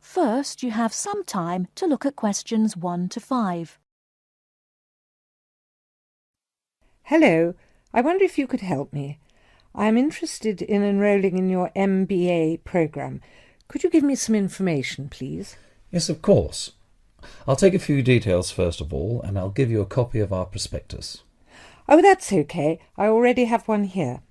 First, you have some time to look at questions 1 to 5. Hello, I wonder if you could help me. I am interested in enrolling in your MBA programme. Could you give me some information, please? Yes, of course. I'll take a few details first of all, and I'll give you a copy of our prospectus. Oh, that's okay. I already have one here.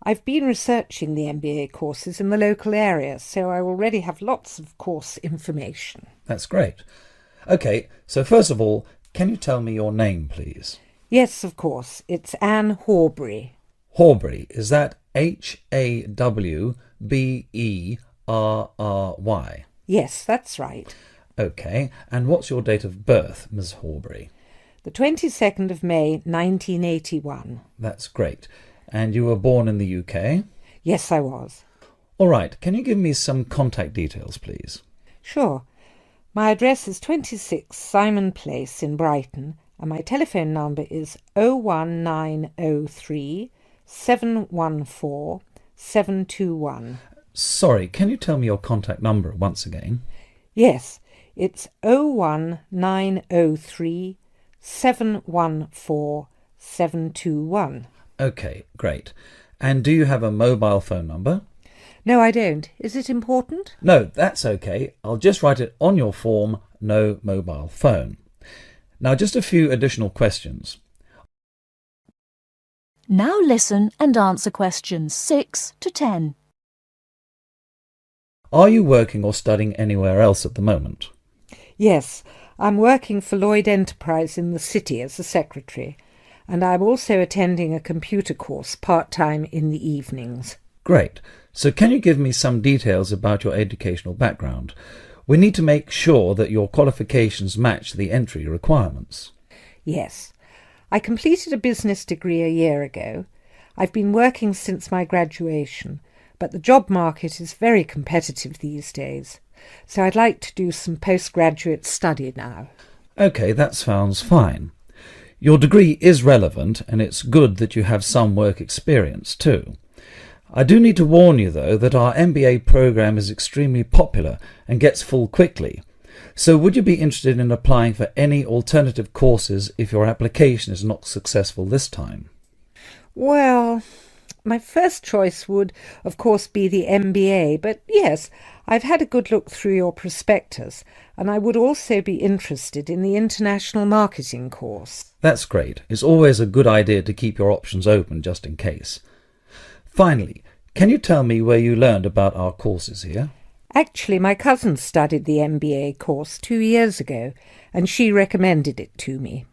I've been researching the MBA courses in the local area, so I already have lots of course information. That's great. OK, so first of all, can you tell me your name, please? Yes, of course. It's Anne Horbury. Horbury, is that Hawberry? Yes, that's right. OK, and what's your date of birth, Miss Horbury? The 22nd of May, 1981. That's great. And you were born in the UK? Yes, I was. All right, can you give me some contact details, please? Sure. My address is 26 Simon Place in Brighton, and my telephone number is 01903 714 721. Sorry, can you tell me your contact number once again? Yes, it's 01903 714 721. OK, great. And do you have a mobile phone number? No, I don't. Is it important? No, that's OK. I'll just write it on your form, no mobile phone. Now, just a few additional questions. Now listen and answer questions 6 to 10. Are you working or studying anywhere else at the moment? Yes, I'm working for Lloyd Enterprise in the city as a secretary, and I'm also attending a computer course part-time in the evenings. Great. So can you give me some details about your educational background? We need to make sure that your qualifications match the entry requirements. Yes. I completed a business degree a year ago. I've been working since my graduation, but the job market is very competitive these days, so I'd like to do some postgraduate study now. OK, that sounds fine. Your degree is relevant, and it's good that you have some work experience too. I do need to warn you, though, that our MBA programme is extremely popular and gets full quickly. So would you be interested in applying for any alternative courses if your application is not successful this time? Well, my first choice would, of course, be the MBA, but yes, I've had a good look through your prospectus, and I would also be interested in the international marketing course. That's great. It's always a good idea to keep your options open just in case. Finally, can you tell me where you learned about our courses here? Actually, my cousin studied the MBA course 2 years ago, and she recommended it to me.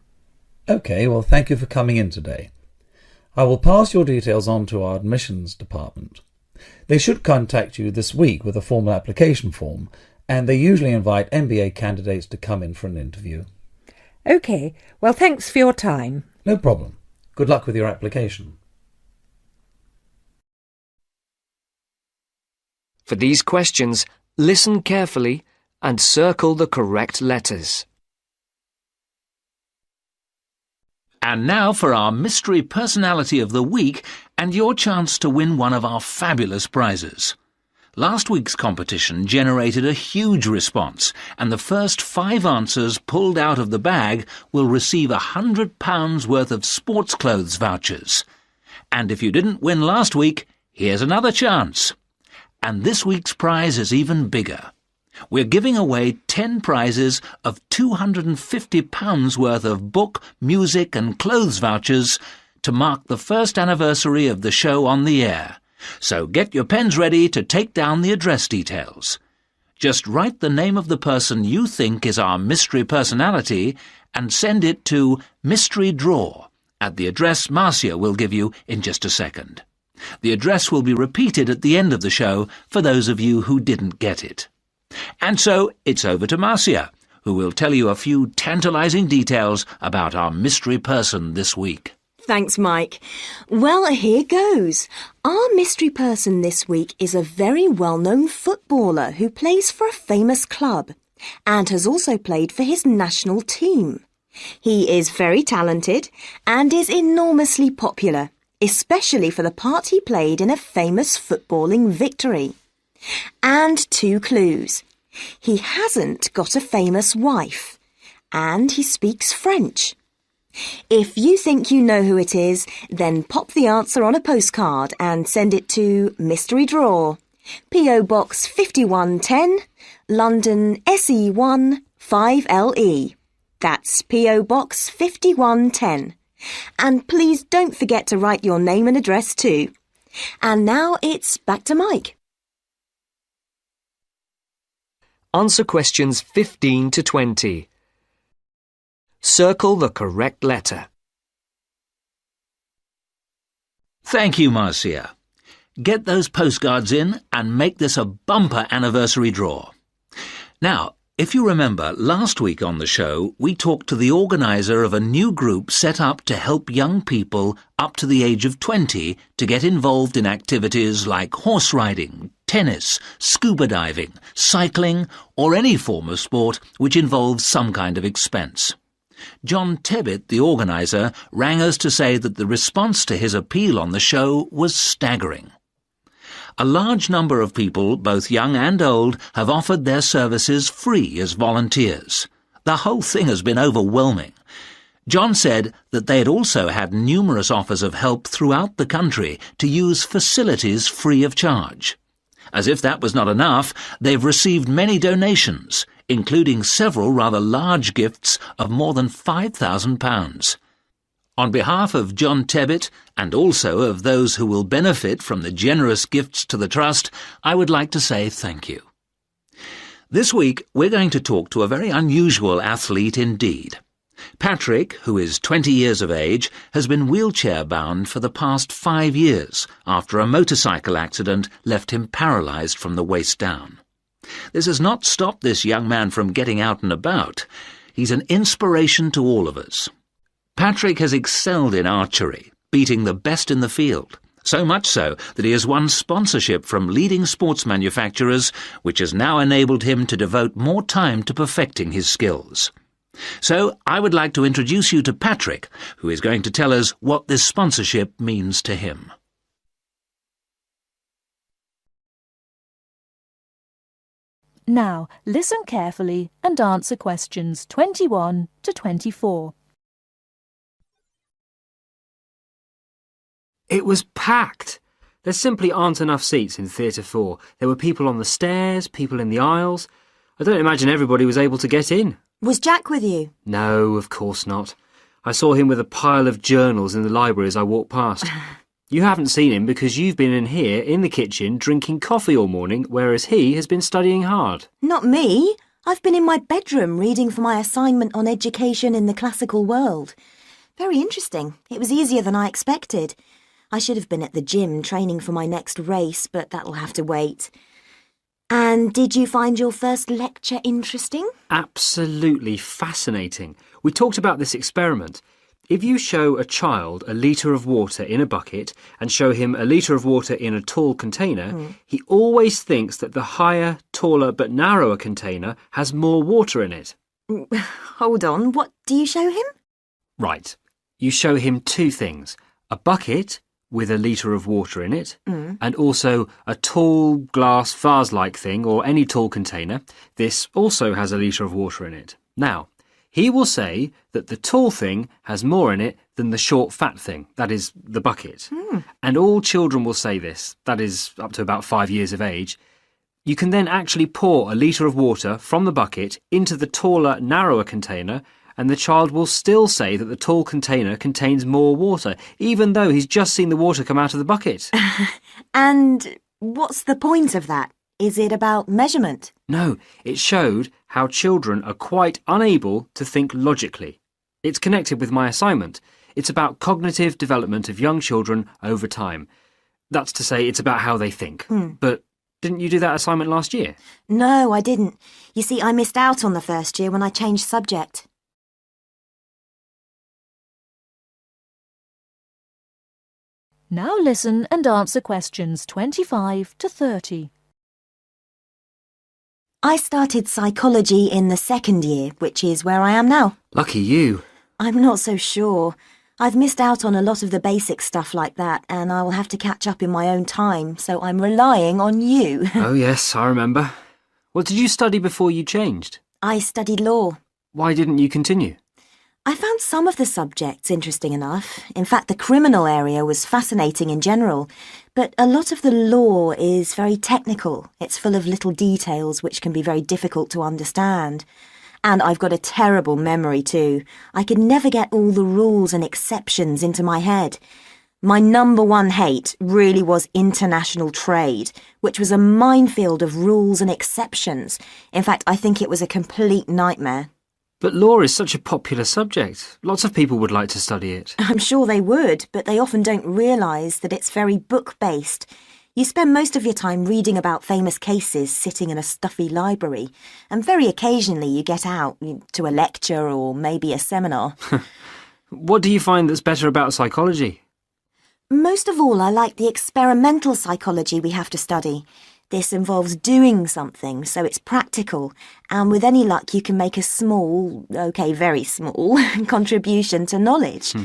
OK, well, thank you for coming in today. I will pass your details on to our admissions department. They should contact you this week with a formal application form, and they usually invite MBA candidates to come in for an interview. OK, well, thanks for your time. No problem. Good luck with your application. For these questions, listen carefully and circle the correct letters. And now for our Mystery Personality of the Week and your chance to win one of our fabulous prizes. Last week's competition generated a huge response, and the first 5 answers pulled out of the bag will receive £100 worth of sports clothes vouchers. And if you didn't win last week, here's another chance. And this week's prize is even bigger. We're giving away 10 prizes of £250 worth of book, music and clothes vouchers to mark the first anniversary of the show on the air. So get your pens ready to take down the address details. Just write the name of the person you think is our mystery personality and send it to Mystery Draw at the address Marcia will give you in just a second. The address will be repeated at the end of the show for those of you who didn't get it. And so it's over to Marcia, who will tell you a few tantalizing details about our mystery person this week. Thanks, Mike. Well, here goes. Our mystery person this week is a very well-known footballer who plays for a famous club and has also played for his national team. He is very talented and is enormously popular, especially for the part he played in a famous footballing victory. And 2 clues. He hasn't got a famous wife. And he speaks French. If you think you know who it is, then pop the answer on a postcard and send it to Mystery Drawer, P.O. Box 5110, London SE1 5LE. That's P.O. Box 5110. And please don't forget to write your name and address too. And now it's back to Mike. Answer questions 15 to 20. Circle the correct letter. Thank you, Marcia. Get those postcards in and make this a bumper anniversary draw. Now, if you remember, last week on the show, we talked to the organiser of a new group set up to help young people up to the age of 20 to get involved in activities like horse riding, tennis, scuba diving, cycling, or any form of sport which involves some kind of expense. John Tebbit, the organiser, rang us to say that the response to his appeal on the show was staggering. A large number of people, both young and old, have offered their services free as volunteers. The whole thing has been overwhelming. John said that they had also had numerous offers of help throughout the country to use facilities free of charge. As if that was not enough, they've received many donations, including several rather large gifts of more than £5,000. On behalf of John Tebbit, and also of those who will benefit from the generous gifts to the Trust, I would like to say thank you. This week, we're going to talk to a very unusual athlete indeed. Patrick, who is 20 years of age, has been wheelchair-bound for the past 5 years after a motorcycle accident left him paralysed from the waist down. This has not stopped this young man from getting out and about. He's an inspiration to all of us. Patrick has excelled in archery, beating the best in the field, so much so that he has won sponsorship from leading sports manufacturers, which has now enabled him to devote more time to perfecting his skills. So I would like to introduce you to Patrick, who is going to tell us what this sponsorship means to him. Now, listen carefully and answer questions 21 to 24. It was packed. There simply aren't enough seats in Theatre 4. There were people on the stairs, people in the aisles. I don't imagine everybody was able to get in. Was Jack with you? No, of course not. I saw him with a pile of journals in the library as I walked past. You haven't seen him because you've been in here in the kitchen drinking coffee all morning, whereas he has been studying hard. Not me. I've been in my bedroom reading for my assignment on education in the classical world. Very interesting. It was easier than I expected. I should have been at the gym training for my next race, but that'll have to wait. And did you find your first lecture interesting? Absolutely fascinating. We talked about this experiment. If you show a child a litre of water in a bucket and show him a litre of water in a tall container, he always thinks that the higher, taller but narrower container has more water in it. Hold on, what do you show him? Right. You show him two things. A bucket with a litre of water in it, and also a tall glass vase-like thing or any tall container. This also has a litre of water in it. Now, he will say that the tall thing has more in it than the short fat thing, that is, the bucket. And all children will say this, that is, up to about 5 years of age. You can then actually pour a litre of water from the bucket into the taller, narrower container, and the child will still say that the tall container contains more water, even though he's just seen the water come out of the bucket. And what's the point of that? Is it about measurement? No, it showed how children are quite unable to think logically. It's connected with my assignment. It's about cognitive development of young children over time. That's to say, it's about how they think. But didn't you do that assignment last year? No, I didn't. You see, I missed out on the first year when I changed subject. Now listen and answer questions 25 to 30. I started psychology in the second year, which is where I am now. Lucky you. I'm not so sure. I've missed out on a lot of the basic stuff like that, and I will have to catch up in my own time, so I'm relying on you. Oh yes, I remember. What did you study before you changed? I studied law. Why didn't you continue? I found some of the subjects interesting enough. In fact, the criminal area was fascinating in general. But a lot of the law is very technical. It's full of little details which can be very difficult to understand. And I've got a terrible memory too. I could never get all the rules and exceptions into my head. My number one hate really was international trade, which was a minefield of rules and exceptions. In fact, I think it was a complete nightmare. But law is such a popular subject. Lots of people would like to study it. I'm sure they would, but they often don't realise that it's very book-based. You spend most of your time reading about famous cases sitting in a stuffy library, and very occasionally you get out to a lecture or maybe a seminar. What do you find that's better about psychology? Most of all, I like the experimental psychology we have to study. This involves doing something, so it's practical, and with any luck you can make a small, very small, contribution to knowledge.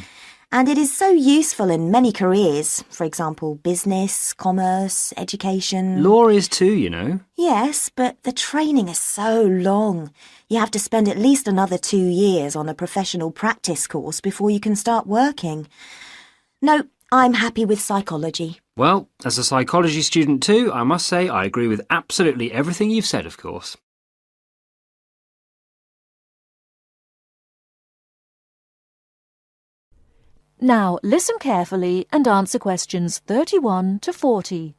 And it is so useful in many careers, for example, business, commerce, education. Law is too, you know. Yes, but the training is so long. You have to spend at least another 2 years on a professional practice course before you can start working. No, I'm happy with psychology. Well, as a psychology student too, I must say I agree with absolutely everything you've said, of course. Now listen carefully and answer questions 31 to 40.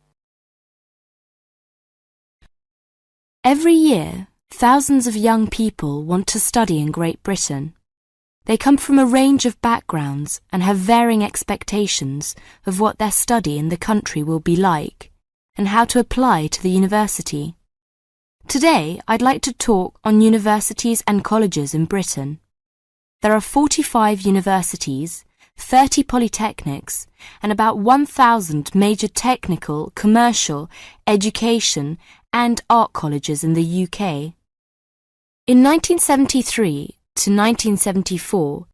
Every year, thousands of young people want to study in Great Britain. They come from a range of backgrounds and have varying expectations of what their study in the country will be like and how to apply to the university. Today, I'd like to talk on universities and colleges in Britain. There are 45 universities, 30 polytechnics, and about 1,000 major technical, commercial, education and art colleges in the UK. In 1973 to 1974,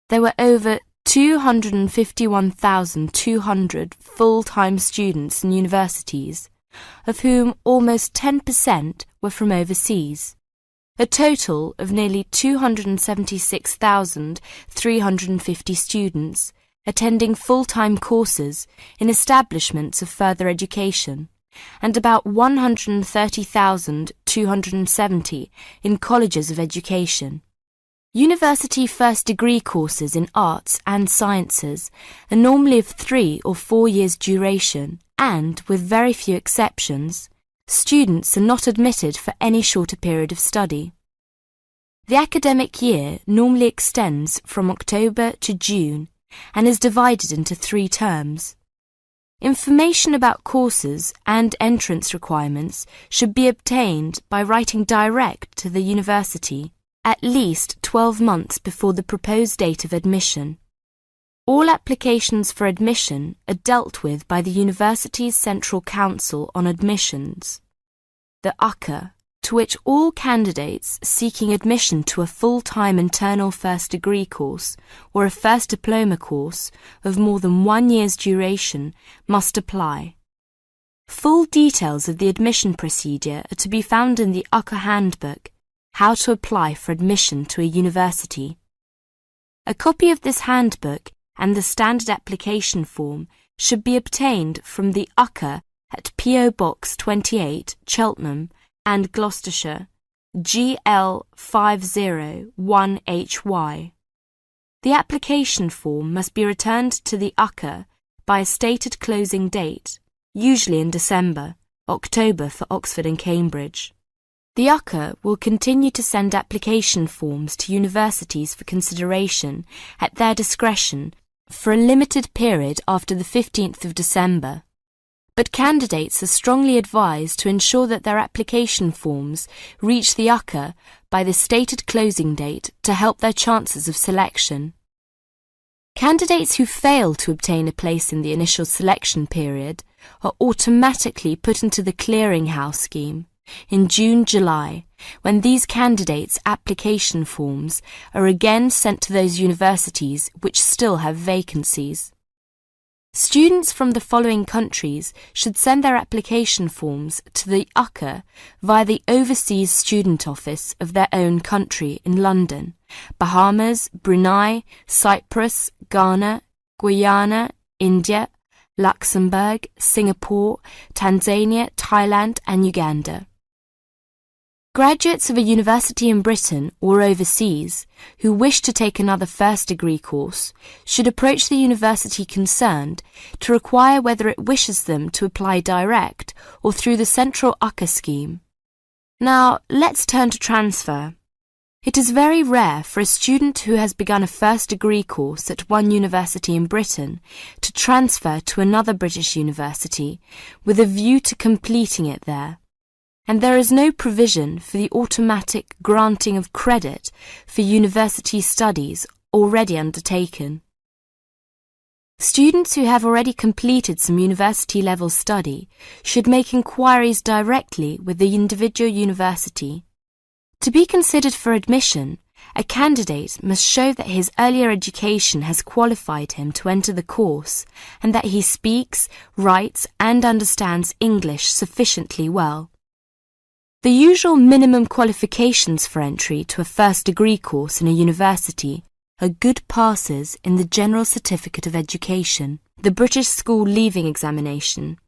there were over 251,200 full-time students in universities, of whom almost 10% were from overseas. A total of nearly 276,350 students attending full-time courses in establishments of further education, and about 130,270 in colleges of education. University first degree courses in arts and sciences are normally of 3 or 4 years duration, and, with very few exceptions, students are not admitted for any shorter period of study. The academic year normally extends from October to June and is divided into 3 terms. Information about courses and entrance requirements should be obtained by writing direct to the university at least 12 months before the proposed date of admission. All applications for admission are dealt with by the university's Central Council on Admissions, the UCA, to which all candidates seeking admission to a full-time internal first degree course or a first diploma course of more than 1 year's duration must apply. Full details of the admission procedure are to be found in the UCA Handbook, How to Apply for Admission to a University. A copy of this handbook and the standard application form should be obtained from the UCA at P.O. Box 28, Cheltenham and Gloucestershire, GL 501HY. The application form must be returned to the UCA by a stated closing date, usually in December, October for Oxford and Cambridge. The UCA will continue to send application forms to universities for consideration at their discretion for a limited period after the 15th of December. But candidates are strongly advised to ensure that their application forms reach the UCA by the stated closing date to help their chances of selection. Candidates who fail to obtain a place in the initial selection period are automatically put into the clearinghouse scheme in June-July, when these candidates' application forms are again sent to those universities which still have vacancies. Students from the following countries should send their application forms to the UCA via the Overseas Student Office of their own country in London: Bahamas, Brunei, Cyprus, Ghana, Guyana, India, Luxembourg, Singapore, Tanzania, Thailand and Uganda. Graduates of a university in Britain or overseas who wish to take another first-degree course should approach the university concerned to inquire whether it wishes them to apply direct or through the central UCA scheme. Now, let's turn to transfer. It is very rare for a student who has begun a first-degree course at one university in Britain to transfer to another British university with a view to completing it there. And there is no provision for the automatic granting of credit for university studies already undertaken. Students who have already completed some university-level study should make inquiries directly with the individual university. To be considered for admission, a candidate must show that his earlier education has qualified him to enter the course and that he speaks, writes and understands English sufficiently well. The usual minimum qualifications for entry to a first-degree course in a university are good passes in the General Certificate of Education, the British School Leaving Examination,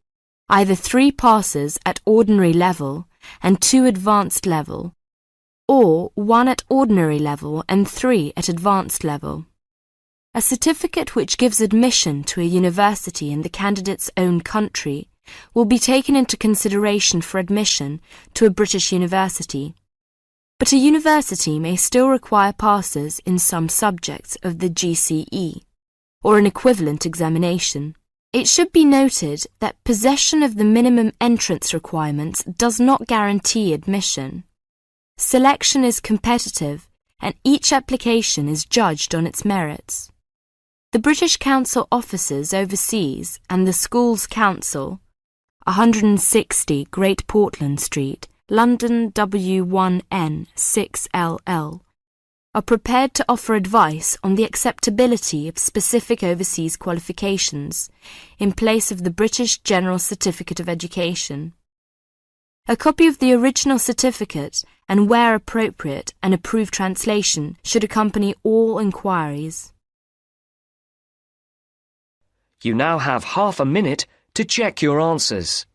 either 3 passes at ordinary level and 2 advanced level, or 1 at ordinary level and 3 at advanced level. A certificate which gives admission to a university in the candidate's own country will be taken into consideration for admission to a British university, but a university may still require passes in some subjects of the GCE, or an equivalent examination. It should be noted that possession of the minimum entrance requirements does not guarantee admission. Selection is competitive, and each application is judged on its merits. The British Council offices overseas and the Schools Council, 160 Great Portland Street, London W1N 6LL, are prepared to offer advice on the acceptability of specific overseas qualifications in place of the British General Certificate of Education. A copy of the original certificate and, where appropriate, an approved translation should accompany all inquiries. You now have half a minute to check your answers.